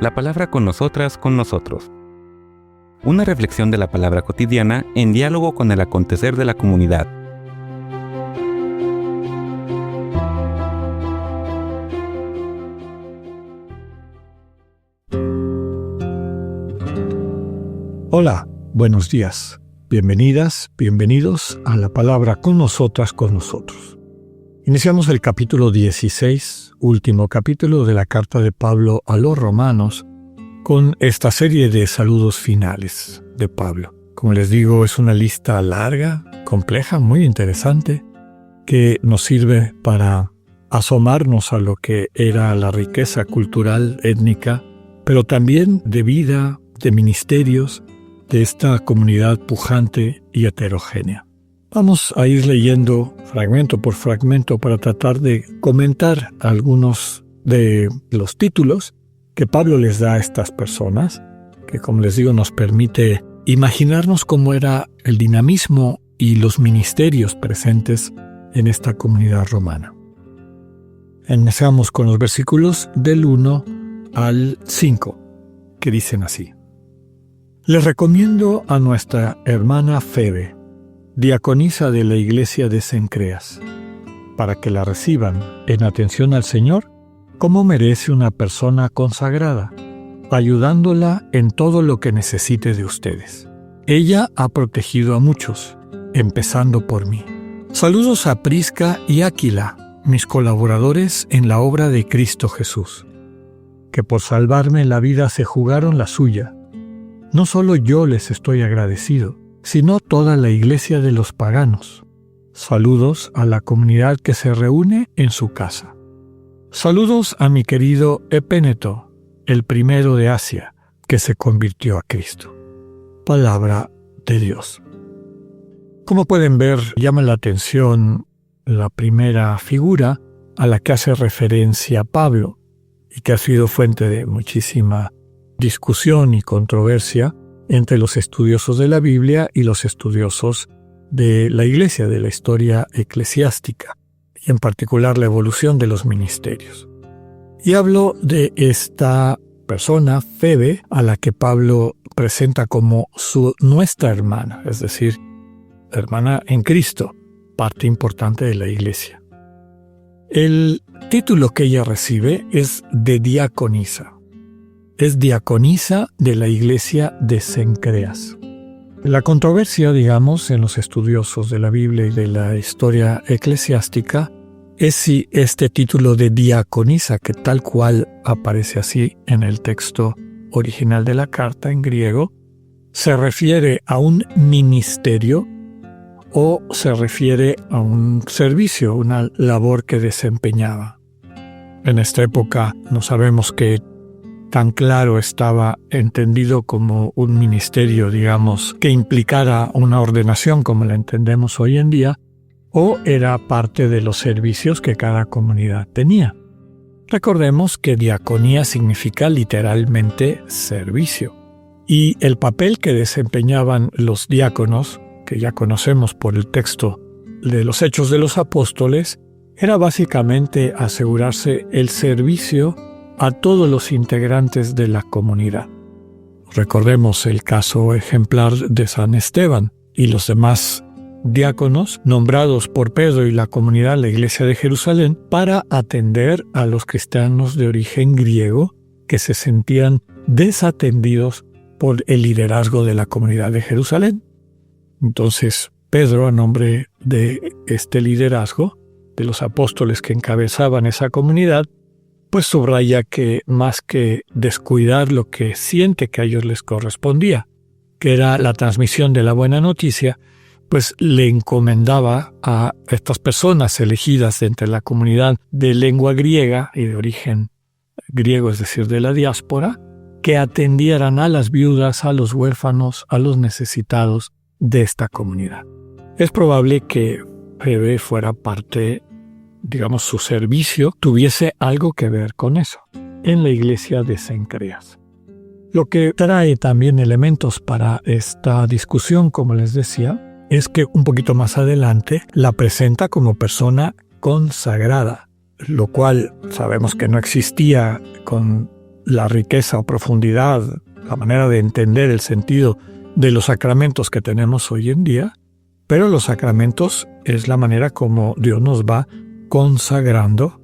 La palabra con nosotras, con nosotros. Una reflexión de la palabra cotidiana en diálogo con el acontecer de la comunidad. Hola, buenos días. Bienvenidas, bienvenidos a la palabra con nosotras, con nosotros. Iniciamos el capítulo 16, último capítulo de la carta de Pablo a los Romanos, con esta serie de saludos finales de Pablo. Como les digo, es una lista larga, compleja, muy interesante, que nos sirve para asomarnos a lo que era la riqueza cultural, étnica, pero también de vida, de ministerios, de esta comunidad pujante y heterogénea. Vamos a ir leyendo fragmento por fragmento para tratar de comentar algunos de los títulos que Pablo les da a estas personas, que como les digo nos permite imaginarnos cómo era el dinamismo y los ministerios presentes en esta comunidad romana. Iniciamos con los versículos del 1 al 5, que dicen así. Les recomiendo a nuestra hermana Febe, diaconisa de la iglesia de Cencreas, para que la reciban en atención al Señor como merece una persona consagrada, ayudándola en todo lo que necesite de ustedes. Ella ha protegido a muchos, empezando por mí. Saludos a Prisca y Áquila, mis colaboradores en la obra de Cristo Jesús, que por salvarme la vida se jugaron la suya. No solo yo les estoy agradecido, sino toda la iglesia de los paganos. Saludos a la comunidad que se reúne en su casa. Saludos a mi querido Epéneto, el primero de Asia, que se convirtió a Cristo. Palabra de Dios. Como pueden ver, llama la atención la primera figura a la que hace referencia Pablo y que ha sido fuente de muchísima discusión y controversia entre los estudiosos de la Biblia y los estudiosos de la Iglesia, de la historia eclesiástica, y en particular la evolución de los ministerios. Y hablo de esta persona, Febe, a la que Pablo presenta como nuestra hermana, es decir, hermana en Cristo, parte importante de la Iglesia. El título que ella recibe es de diaconisa. Es diaconisa de la iglesia de Cencreas. La controversia, digamos, en los estudiosos de la Biblia y de la historia eclesiástica es si este título de diaconisa, que tal cual aparece así en el texto original de la carta en griego, se refiere a un ministerio o se refiere a un servicio, una labor que desempeñaba. En esta época no sabemos qué tan claro estaba entendido como un ministerio, digamos, que implicara una ordenación como la entendemos hoy en día, o era parte de los servicios que cada comunidad tenía. Recordemos que diaconía significa literalmente servicio, y el papel que desempeñaban los diáconos, que ya conocemos por el texto de los Hechos de los Apóstoles, era básicamente asegurarse el servicio a todos los integrantes de la comunidad. Recordemos el caso ejemplar de San Esteban y los demás diáconos nombrados por Pedro y la comunidad de la iglesia de Jerusalén para atender a los cristianos de origen griego que se sentían desatendidos por el liderazgo de la comunidad de Jerusalén. Entonces, Pedro, a nombre de este liderazgo, de los apóstoles que encabezaban esa comunidad, pues subraya que más que descuidar lo que siente que a ellos les correspondía, que era la transmisión de la buena noticia, pues le encomendaba a estas personas elegidas de entre la comunidad de lengua griega y de origen griego, es decir, de la diáspora, que atendieran a las viudas, a los huérfanos, a los necesitados de esta comunidad. Es probable que Febe fuera parte, digamos, su servicio tuviese algo que ver con eso, en la iglesia de Cencreas. Lo que trae también elementos para esta discusión, como les decía, es que un poquito más adelante la presenta como persona consagrada, lo cual sabemos que no existía con la riqueza o profundidad, la manera de entender el sentido de los sacramentos que tenemos hoy en día, pero los sacramentos es la manera como Dios nos va consagrando,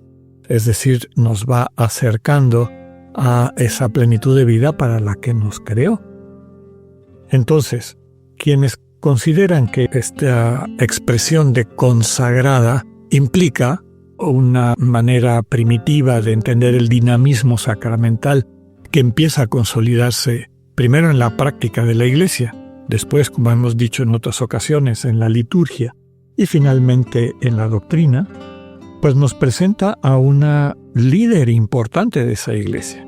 es decir, nos va acercando a esa plenitud de vida para la que nos creó. Entonces, quienes consideran que esta expresión de consagrada implica una manera primitiva de entender el dinamismo sacramental que empieza a consolidarse primero en la práctica de la Iglesia, después, como hemos dicho en otras ocasiones, en la liturgia y finalmente en la doctrina, pues nos presenta a una líder importante de esa Iglesia.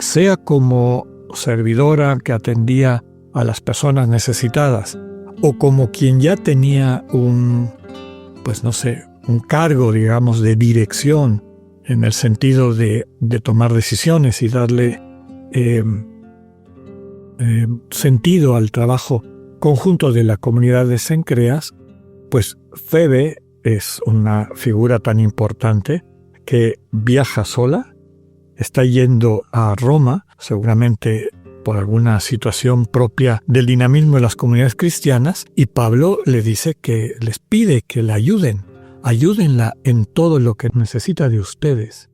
Sea como servidora que atendía a las personas necesitadas o como quien ya tenía un cargo, digamos, de dirección en el sentido de tomar decisiones y darle sentido al trabajo conjunto de la comunidad de Cencreas, pues Febe es una figura tan importante que viaja sola, está yendo a Roma, seguramente por alguna situación propia del dinamismo de las comunidades cristianas, y Pablo le dice que les pide que la ayúdenla en todo lo que necesita de ustedes.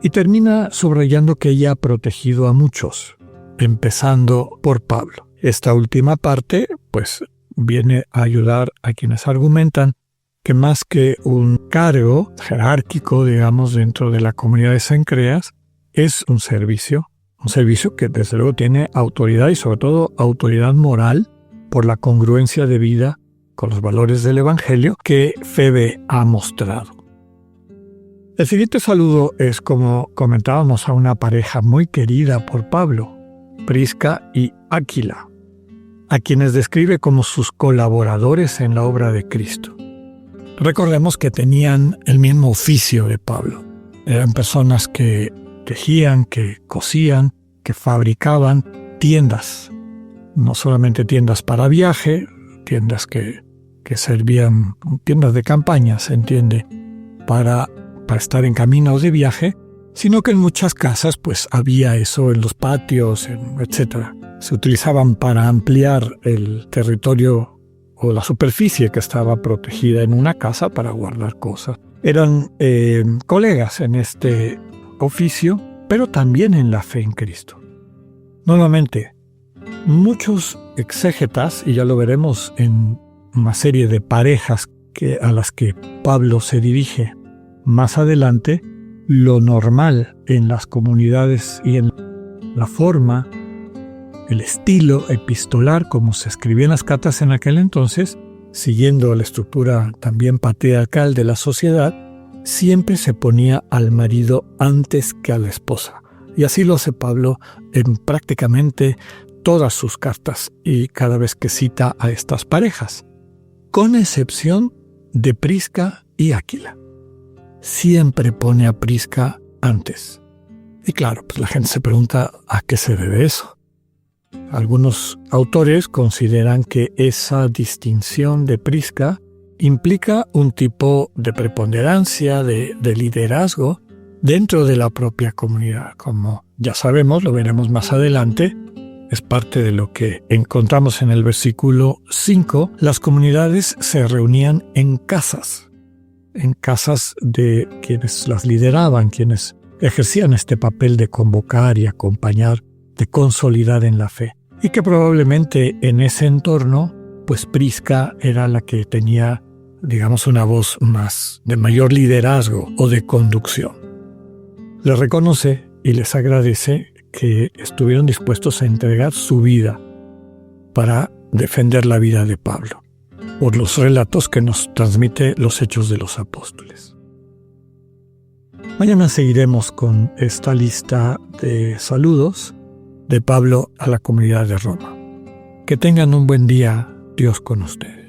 Y termina subrayando que ella ha protegido a muchos, empezando por Pablo. Esta última parte, pues, viene a ayudar a quienes argumentan que más que un cargo jerárquico, digamos, dentro de la comunidad de Cencreas, es un servicio que desde luego tiene autoridad y sobre todo autoridad moral por la congruencia de vida con los valores del Evangelio que Febe ha mostrado. El siguiente saludo es, como comentábamos, a una pareja muy querida por Pablo, Prisca y Áquila, a quienes describe como sus colaboradores en la obra de Cristo. Recordemos que tenían el mismo oficio de Pablo. Eran personas que tejían, que cosían, que fabricaban tiendas. No solamente tiendas para viaje, tiendas que servían, tiendas de campaña, se entiende, para estar en camino de viaje, sino que en muchas casas pues había eso en los patios, etc. Se utilizaban para ampliar el territorio o la superficie que estaba protegida en una casa para guardar cosas. Eran colegas en este oficio, pero también en la fe en Cristo. Nuevamente, muchos exégetas, y ya lo veremos en una serie de parejas a las que Pablo se dirige más adelante, lo normal en las comunidades y en la forma, el estilo epistolar como se escribía en las cartas en aquel entonces, siguiendo la estructura también patriarcal de la sociedad, siempre se ponía al marido antes que a la esposa. Y así lo hace Pablo en prácticamente todas sus cartas y cada vez que cita a estas parejas, con excepción de Prisca y Áquila. Siempre pone a Prisca antes. Y claro, pues la gente se pregunta a qué se debe eso. Algunos autores consideran que esa distinción de Prisca implica un tipo de preponderancia, de liderazgo dentro de la propia comunidad. Como ya sabemos, lo veremos más adelante, es parte de lo que encontramos en el versículo 5. Las comunidades se reunían en casas de quienes las lideraban, quienes ejercían este papel de convocar y acompañar, de consolidar en la fe. Y que probablemente en ese entorno, pues Prisca era la que tenía, digamos, una voz más de mayor liderazgo o de conducción. Les reconoce y les agradece que estuvieron dispuestos a entregar su vida para defender la vida de Pablo, por los relatos que nos transmite los Hechos de los Apóstoles. Mañana seguiremos con esta lista de saludos de Pablo a la comunidad de Roma. Que tengan un buen día, Dios con ustedes.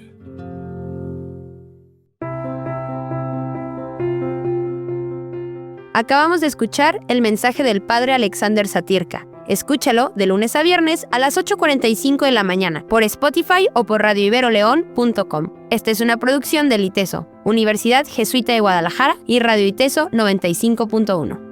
Acabamos de escuchar el mensaje del Padre Alexander Satirka. Escúchalo de lunes a viernes a las 8:45 de la mañana por Spotify o por radioiberoleón.com. Esta es una producción del ITESO. Universidad Jesuita de Guadalajara y Radio ITESO 95.1.